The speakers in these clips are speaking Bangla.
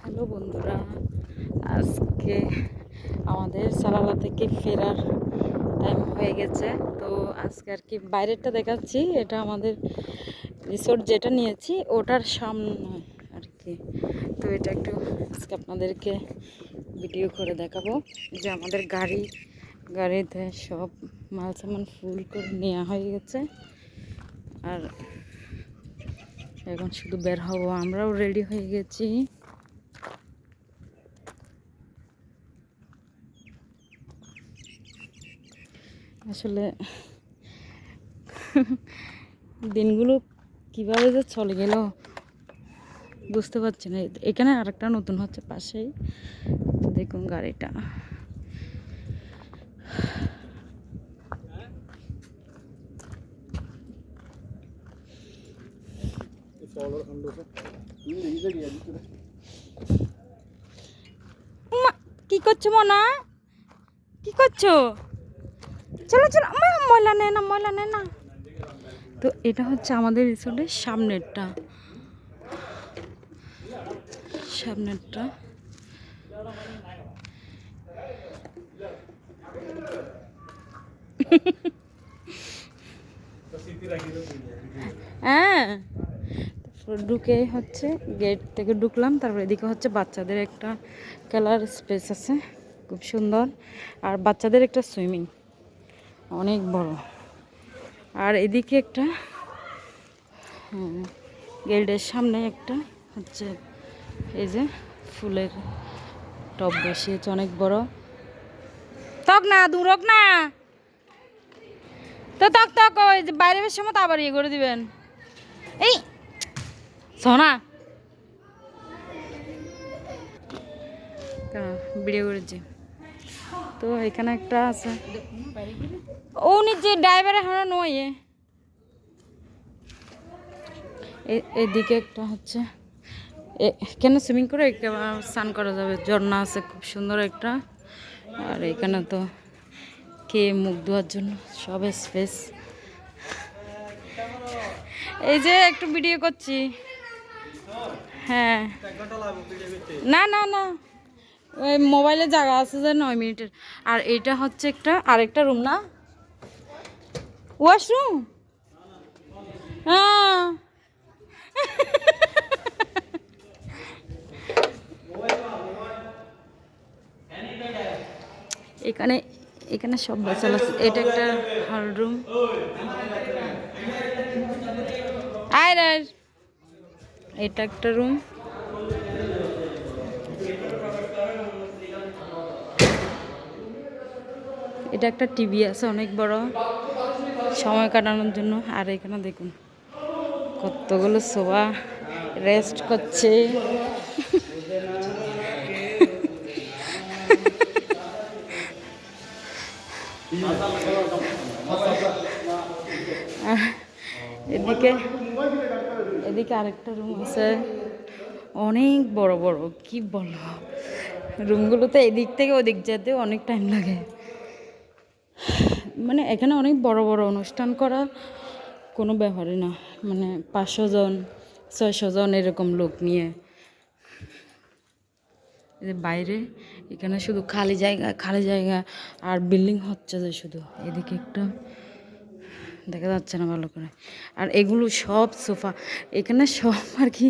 হ্যালো বন্ধুরা, আজকে আমাদের সালালা থেকে ফেরার টাইম হয়ে গেছে। তো আজকে আর কি বাইরেরটা দেখাচ্ছি। এটা আমাদের রিসোর্ট যেটা নিয়েছি ওটার সামনে আর কি। তো এটা একটু আজকে আপনাদেরকে ভিডিও করে দেখাবো যে আমাদের গাড়িতে সব মাল সামান ফুল করে নেওয়া হয়ে গেছে। আর এখন শুধু বের হবো, আমরাও রেডি হয়ে গেছি। আসলে দিনগুলো কিভাবে যে চলে গেল বুঝতে পারছি না। এখানে আরেকটা নতুন হচ্ছে পাশেই, তো দেখুন গাড়িটা। কি করছো মনা, কি করছো? চলো চলো, ময়লা নেয় না, ময়লা নেয় না। তো এটা হচ্ছে আমাদের রিসোর্টের সামনেরটা। হ্যাঁ, ঢুকে হচ্ছে গেট থেকে ঢুকলাম, তারপর এদিকে হচ্ছে বাচ্চাদের একটা খেলার স্পেস আছে, খুব সুন্দর। আর বাচ্চাদের একটা সুইমিং অনেক বড়। আর এদিকে একটা গেটের সামনে একটা হচ্ছে এই যে ফুলের টব বসিয়েছে অনেক বড়। তক না দূরক না, তো তক তক ওই যে বাইরে বেশ সময় আবার ইয়ে করে দিবেন। এই সোনা ভিডিও করেছি তো এখানে একটা আছে। ও নিজে ড্রাইভারে হারা নয়। এদিকে একটা হচ্ছে এখানে সুইমিং করে স্নান করা যাবে, ঝর্ণা আছে খুব সুন্দর একটা। আর এখানে তো কে মুখ ধোয়ার জন্য সব স্পেস। এই যে একটু ভিডিও করছি। হ্যাঁ, না না না, ওই মোবাইলে জায়গা আছে যে 9 মিনিটের। আর এটা হচ্ছে আরেকটা রুম না, ওয়াশরুম। হ্যাঁ এখানে এখানে সব বসাল আছে। এটা একটা হল রুম। আর এটা একটা রুম। এটা একটা টিভি আছে অনেক বড়, সময় কাটানোর জন্য। আর এখানে দেখুন কতগুলো সোফা রেস্ট করছে। এদিকে এদিকে আরেকটা রুম আছে অনেক বড় বড়, কি বলবো। রুমগুলোতে এদিক থেকে ওদিক যেতে অনেক টাইম লাগে। মানে এখানে অনেক বড় বড় অনুষ্ঠান করা কোনো ব্যাপারই না, মানে 500 জন 600 জন এরকম লোক নিয়ে। বাইরে এখানে শুধু খালি জায়গা আর বিল্ডিং হচ্ছে যে শুধু। এদিকে একটা দেখা যাচ্ছে না ভালো করে। আর এগুলো সব সোফা এখানে সব আর কি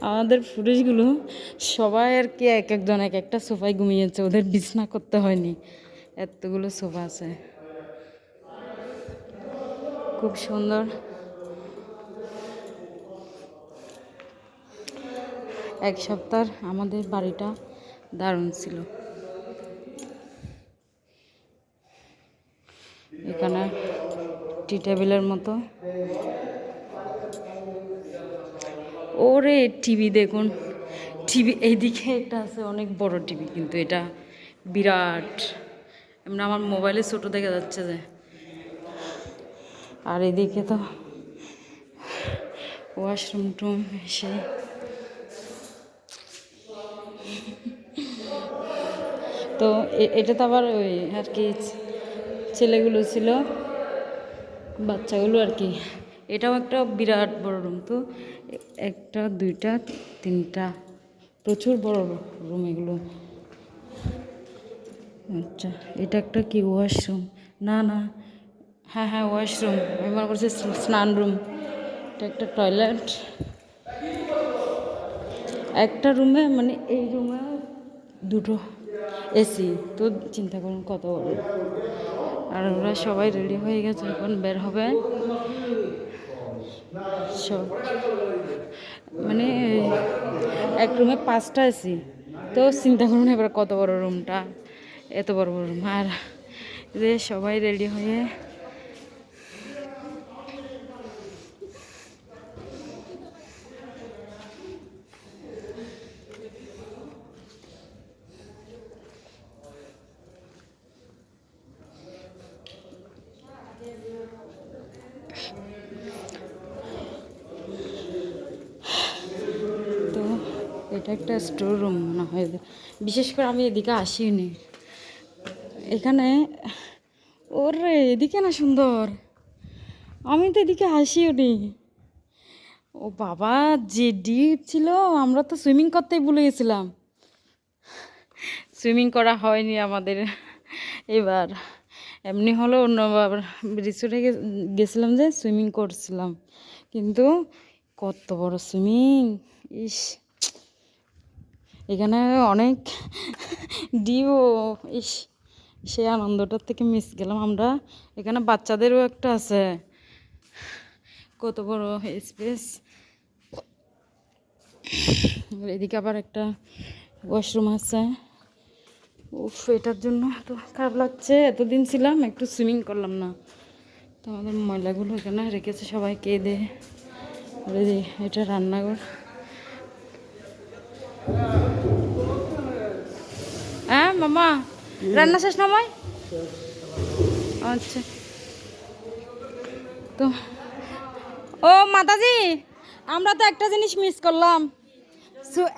আমাদের ফুটেজগুলো সবাই আর কি এক একজন এক একটা সোফায় ঘুমিয়েছে, ওদের বিছনা করতে হয়নি, এতগুলো সোফা আছে খুব সুন্দর। এক সপ্তাহ আমাদের বাড়িটা দারুণ ছিল। এখানে টি টেবিলের মতো। ওরে টিভি দেখুন, টিভি এইদিকে একটা আছে অনেক বড় টিভি, কিন্তু এটা বিরাট, এমনি আমার মোবাইলে ছোটো দেখা যাচ্ছে যে। আর এদিকে তো ওয়াশরুম টুম এসে তো এটা তো আবার ওই আর কি ছেলেগুলো ছিল, বাচ্চাগুলো আর কি এটাও একটা বিরাট বড় রুম। তো একটা দুইটা তিনটা প্রচুর বড় রুম এগুলো। আচ্ছা, এটা একটা কি ওয়াশরুম? না না, হ্যাঁ হ্যাঁ ওয়াশরুম, আমি মনে করছি স্নান রুম। এটা একটা টয়লেট। একটা রুমে মানে এই রুমে দুটো এসি। তো চিন্তা করুন কত বড়। আর ওরা সবাই রেডি হয়ে গেছে, এখন বের হবে সব। মানে এক রুমে 5টা এসি। তো চিন্তা করুন এবার কত বড় রুমটা, এত বড় বড় রুম। আর যে সবাই রেডি হয়ে তো এটা একটা স্টোর রুম মনে হয়। বিশেষ করে আমি এদিকে আসিনি। এখানে ওরে এদিকে না সুন্দর, আমি তো এদিকে আসিও নি। ও বাবা, যে ডিপ ছিল, আমরা তো সুইমিং করতেই ভুলে গেছিলাম। সুইমিং করা হয়নি আমাদের এবার। এমনি হলো অন্য রিসোর্টে গেছিলাম যে সুইমিং করছিলাম, কিন্তু কত বড় সুইমিং! ইস, এখানে অনেক ডিও। ইস, সেই আনন্দটার থেকে মিস গেলাম আমরা। এখানে বাচ্চাদেরও একটা আছে, কত বড় স্পেস। এদিকে আবার একটা ওয়াশরুম আছে। উফ, এটার জন্য তো খারাপ লাগছে, এতদিন ছিলাম একটু সুইমিং করলাম না। তো আমাদের ময়লাগুলো এখানে রেখেছে সবাই কেঁদে। এটা রান্নাঘর। হ্যাঁ মামা, রান্না শেষ না ময়? আচ্ছা। তো ও মাতাজি, আমরা তো একটা জিনিস মিস করলাম।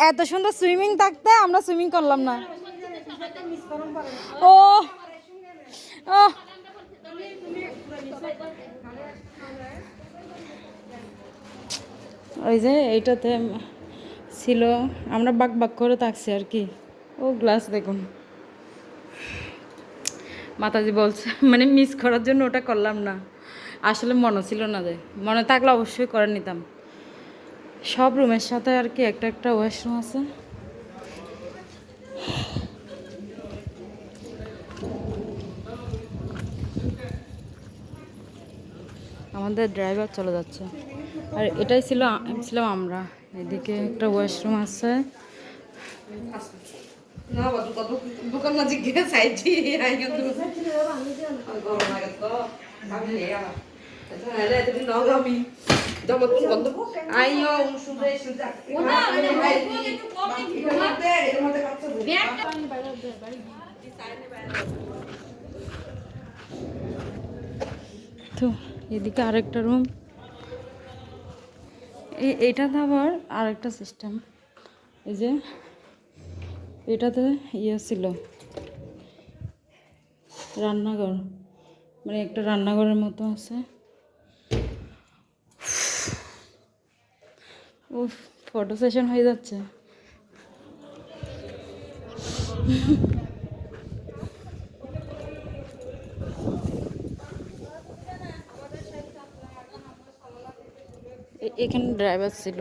এত সুন্দর সুইমিং থাকতে আমরা সুইমিং করলাম না। ও ও ওই যে এইটাতে ছিল, আমরা বাক বাক করে থাকছি আর কি। ও গ্লাস দেখুন, মাতাজি বলছে মানে মিস করার জন্য ওটা করলাম না। আসলে মনে ছিল না, যে মনে থাকলে অবশ্যই করে নিতাম। সব রুমের সাথে আর কি একটা একটা ওয়াশরুম আছে। আমাদের ড্রাইভার চলে যাচ্ছে, আর এটাই ছিলাম আমরা। এদিকে একটা ওয়াশরুম আছে। তো এদিকে আরেকটা রুম। এইটাতে আবার আরেকটা সিস্টেম। এই যে এটাতে ছিল রান্নাঘর, মানে একটা রান্নাঘরের মতো আছে। ও, ফটো সেশন হয়ে যাচ্ছে। এখানে ড্রাইভার ছিল।